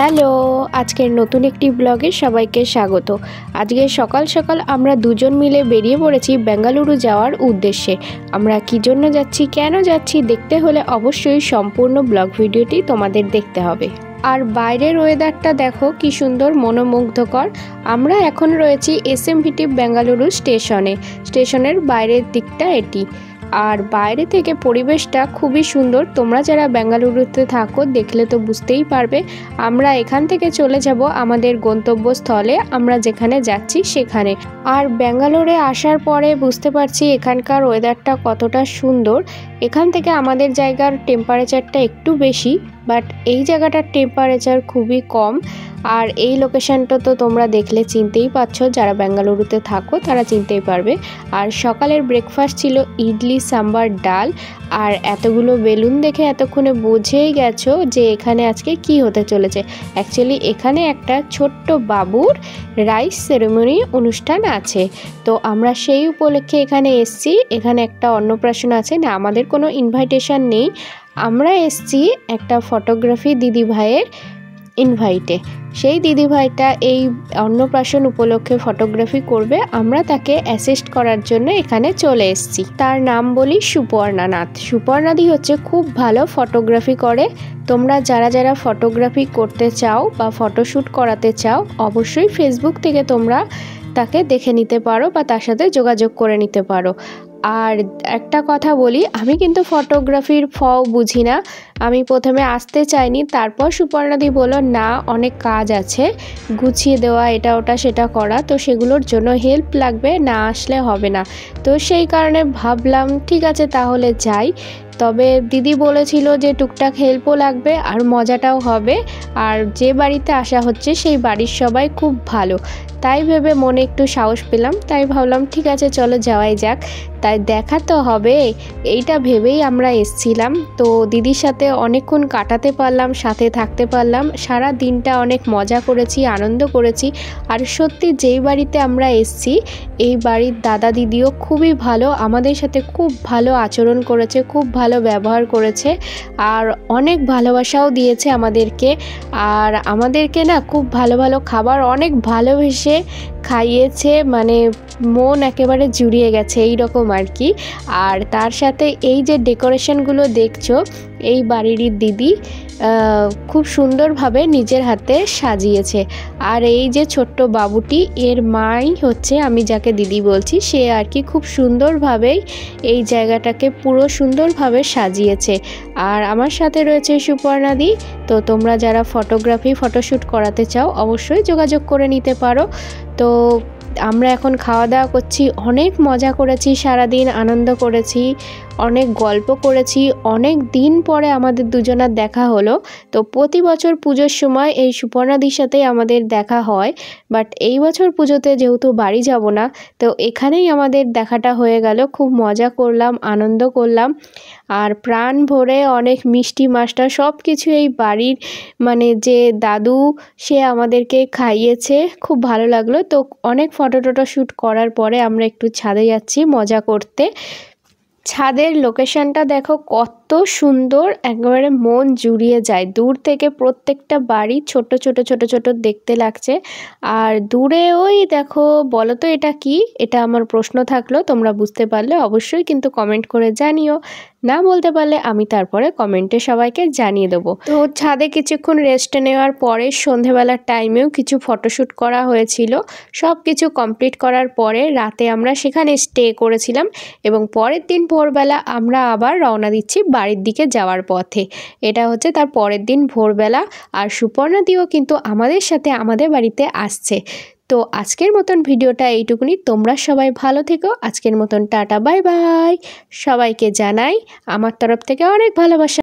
Hello, আজকের নতুন একটি ব্লগে সবাইকে স্বাগত। আজকে সকাল সকাল আমরা দুজন মিলে বেরিয়ে পড়েছি বেঙ্গালুরু যাওয়ার উদ্দেশ্যে। আমরা কী জন্য যাচ্ছি, কেন যাচ্ছি দেখতে হলে অবশ্যই সম্পূর্ণ ব্লগ ভিডিওটি তোমাদের দেখতে হবে। আর বাইরের ওয়েদারটা দেখো কি সুন্দর, মনোমুগ্ধকর। আমরা এখন রয়েছি এসএমভিটি বেঙ্গালুরু স্টেশনের বাইরের দিকটা এটি। আর বাইরে থেকে পরিবেশটা খুবই সুন্দর। তোমরা যারা বেঙ্গালুরুতে থাকো দেখলে তো বুঝতেই পারবে। আমরা এখান থেকে চলে যাব আমাদের গন্তব্যস্থলে, আমরা যেখানে যাচ্ছি সেখানে। আর বেঙ্গালুরুতে আসার পরে বুঝতে পারছি এখানকার ওয়েদারটা কতটা সুন্দর। এখান থেকে আমাদের জায়গার টেম্পারেচারটা একটু বেশি, বাট এই জায়গাটার টেম্পারেচার খুবই কম। আর এই লোকেশনটা তো তোমরা দেখলে চিনতেই পারছো, যারা বেঙ্গালুরুতে থাকো তারা চিনতেই পারবে। আর সকালের ব্রেকফাস্ট ছিল ইডলি, সাম্বার, ডাল। আর এতগুলো বেলুন দেখে এতক্ষণে বুঝেই গেছো যে এখানে আজকে কি হতে চলেছে। অ্যাকচুয়ালি এখানে একটা ছোট্ট বাবুর রাইস সেরেমনি অনুষ্ঠান আছে, তো আমরা সেই উপলক্ষে এখানে এসছি। এখানে একটা অন্নপ্রাশন আছে, না আমাদের কোনো ইনভাইটেশন নেই, আমরা এসছি একটা ফটোগ্রাফি দিদিভাইয়ের ইনভাইটে। সেই দিদিভাইটা এই অন্নপ্রাশন উপলক্ষে ফটোগ্রাফি করবে, আমরা তাকে অ্যাসিস্ট করার জন্য এখানে চলে এসেছি। তার নাম বলি সুপর্ণা নাথ। সুপর্ণাদি হচ্ছে খুব ভালো ফটোগ্রাফি করে। তোমরা যারা যারা ফটোগ্রাফি করতে চাও বা ফটোশ্যুট করাতে চাও অবশ্যই ফেসবুক থেকে তোমরা তাকে দেখে নিতে পারো বা তার সাথে যোগাযোগ করে নিতে পারো। আর একটা কথা বলি, আমি কিন্তু ফটোগ্রাফির বুঝি না। আমি প্রথমে আসতে চাইনি, তারপর সুপর্ণাদি বলল না অনেক কাজ আছে, গুছিয়ে দেওয়া, এটা ওটা সেটা করা, তো সেগুলোর জন্য হেল্প লাগবে, না আসলে হবে না। তো সেই কারণে ভাবলাম ঠিক আছে তাহলে যাই। তবে দিদি বলেছিল যে টুকটাক হেল্পও লাগবে আর মজাটাও হবে। আর যে বাড়িতে আসা হচ্ছে সেই বাড়ির সবাই খুব ভালো, তাই ভেবে মনে একটু সাহস পেলাম। তাই ভাবলাম ঠিক আছে চলো যাওয়াই যাক, তাই দেখা তো হবে, এইটা ভেবেই আমরা এসছিলাম। তো দিদির সাথে অনেকক্ষণ কাটাতে পারলাম, সাথে থাকতে পারলাম, সারা দিনটা অনেক মজা করেছি, আনন্দ করেছি। আর সত্যি যেই বাড়িতে আমরা এসছি এই বাড়ির দাদা দিদিও খুবই ভালো, আমাদের সাথে খুব ভালো আচরণ করেছে, খুব ভালো ব্যবহার করেছে আর অনেক ভালোবাসাও দিয়েছে আমাদেরকে। আর আমাদেরকে না খুব ভালো ভালো খাবার অনেক ভালোবেসে খাইয়েছে, মানে মন একেবারে জুড়িয়ে গেছে এই রকম আর কি। আর তার সাথে এই যে ডেকোরেশনগুলো দেখছো এই বাড়িরই দিদি খুব সুন্দরভাবে নিজের হাতে সাজিয়েছে। আর এই যে ছোট্ট বাবুটি এর মাই হচ্ছে আমি যাকে দিদি বলছি, সে আর কি খুব সুন্দরভাবেই এই জায়গাটাকে পুরো সুন্দরভাবে সাজিয়েছে। আর আমার সাথে রয়েছে সুপর্ণাদি। তো তোমরা যারা ফটোশ্যুট করাতে চাও অবশ্যই যোগাযোগ করে নিতে পারো। তো আমরা এখন খাওয়া দাওয়া করছি, অনেক মজা করেছি, সারাদিন আনন্দ করেছি, অনেক গল্প করেছি। অনেক দিন পরে আমাদের দুজনার দেখা হলো। তো প্রতি বছর পুজোর সময় এই সুপর্ণাদির সাথেই আমাদের দেখা হয়, বাট এই বছর পুজোতে যেহেতু বাড়ি যাব না, তো এখানেই আমাদের দেখাটা হয়ে গেল। খুব মজা করলাম, আনন্দ করলাম আর প্রাণ ভরে অনেক মিষ্টি মাস্টার সব কিছু এই বাড়ির মানে যে দাদু সে আমাদেরকে খাইয়েছে, খুব ভালো লাগলো। তো অনেক ফটো শ্যুট করার পরে আমরা একটু ছাদে যাচ্ছি মজা করতে। ছাদের লোকেশনটা দেখো কত সুন্দর, একেবারে মন জুড়িয়ে যায়। দূর থেকে প্রত্যেকটা বাড়ি ছোট ছোট ছোট ছোট দেখতে লাগছে। আর দূরে ওই দেখো, বলো তো এটা কি? এটা আমার প্রশ্ন থাকলো, তোমরা বুঝতে পারলে অবশ্যই কিন্তু কমেন্ট করে জানিও, না বলতে পারলে আমি তারপরে কমেন্টে সবাইকে জানিয়ে দেবো। তো ছাদে কিছুক্ষণ রেস্ট নেওয়ার পরে সন্ধেবেলার টাইমেও কিছু ফটোশ্যুট করা হয়েছিল। সব কিছু কমপ্লিট করার পরে রাতে আমরা সেখানে স্টে করেছিলাম এবং পরের দিন ভোরবেলা আমরা আবার রওনা দিচ্ছি বাড়ির দিকে যাওয়ার পথে। এটা হচ্ছে তার পরের দিন ভোরবেলা। আর সুপর্ণাদিও কিন্তু আমাদের সাথে আমাদের বাড়িতে আসছে। তো আজকের মতন ভিডিওটা এইটুকুনি। তোমরা সবাই ভালো থেকো। আজকের মতন টাটা, বাই বাই। সবাইকে জানাই আমার তরফ থেকে অনেক ভালোবাসা।